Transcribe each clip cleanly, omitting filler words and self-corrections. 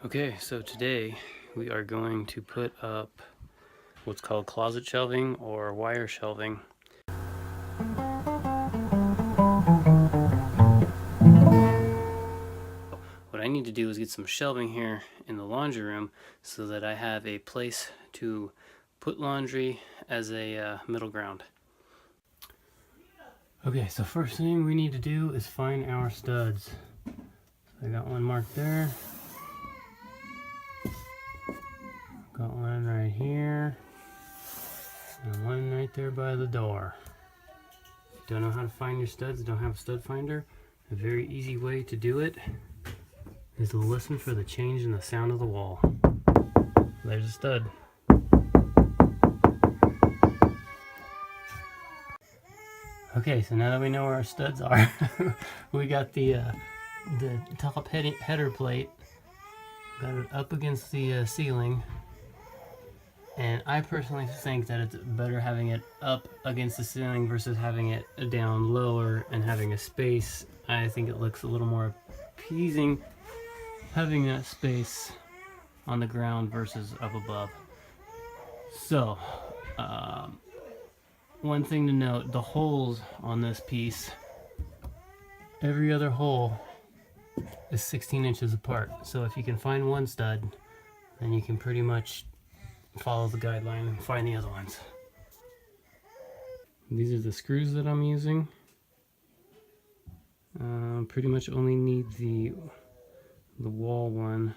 Okay, so today we are going to put up what's called closet shelving or wire shelving. What I need to do is get some shelving here in the laundry room so that I have a place to put laundry as a middle ground. Okay, so first thing we need to do is find our studs. So I got one marked there. Got one right here. And one right there by the door. Don't know how to find your studs, don't have a stud finder? A very easy way to do it is to listen for the change in the sound of the wall. There's a stud. Okay, so now that we know where our studs are, we got the top header plate. Got it up against the ceiling. And I personally think that it's better having it up against the ceiling versus having it down lower and having a space. I think it looks a little more appeasing having that space on the ground versus up above. So, one thing to note, the holes on this piece, every other hole is 16 inches apart. So if you can find one stud, then you can pretty much follow the guideline and find the other ones. These are the screws that I'm using. Pretty much only need the wall one.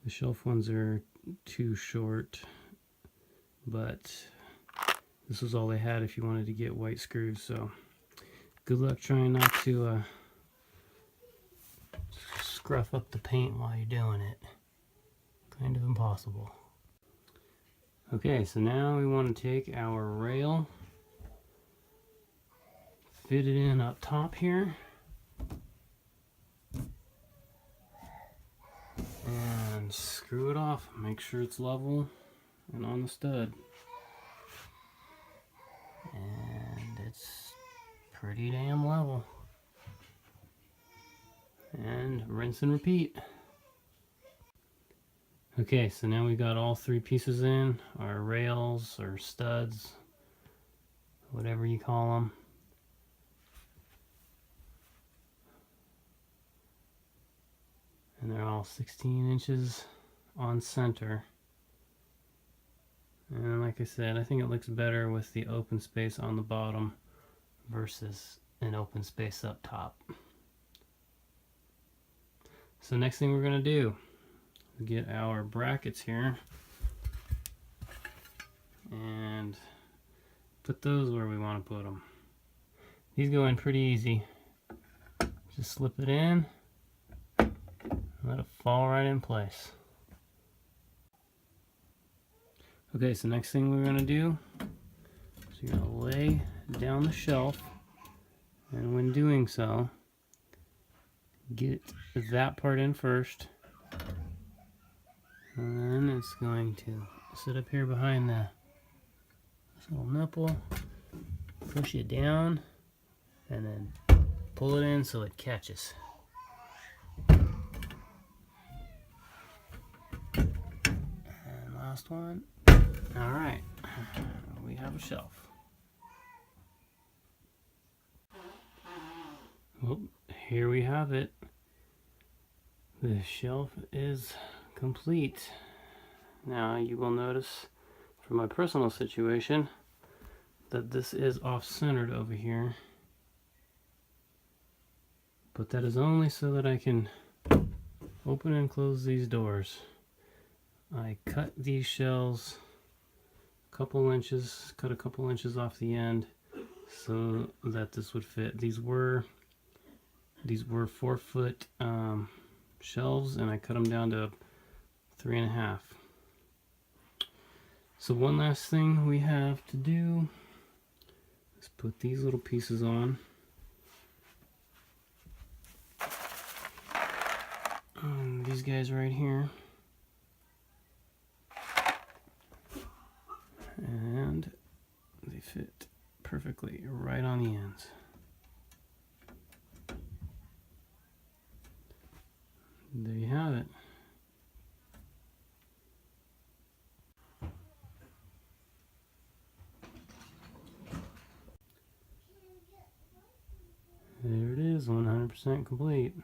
The shelf ones are too short, but this was all they had if you wanted to get white screws. So good luck trying not to scruff up the paint while you're doing it. Kind of impossible. Okay, so now we want to take our rail, fit it in up top here, and screw it off. Make sure it's level and on the stud. And it's pretty damn level. And rinse and repeat. Okay, so now we got all three pieces in, our rails or studs, whatever you call them. And they're all 16 inches on center. And like I said, I think it looks better with the open space on the bottom versus an open space up top. So next thing we're going to do, get our brackets here and put those where we want to put them. These go in pretty easy. Just slip it in and let it fall right in place. Okay, so next thing we're going to do is you're going to lay down the shelf, and when doing so, get that part in first. And then it's going to sit up here behind this little nipple, push it down, and then pull it in so it catches. And last one. Alright, we have a shelf. Well, here we have it. The shelf is complete. Now you will notice from my personal situation that this is off-centered over here, but that is only so that I can open and close these doors. I cut these shelves a couple inches, cut a couple inches off the end so that this would fit. These were 4-foot shelves, and I cut them down to 3.5. So one last thing we have to do is put these little pieces on. And these guys right here. And they fit perfectly right on the ends. There you have it. is 100% complete.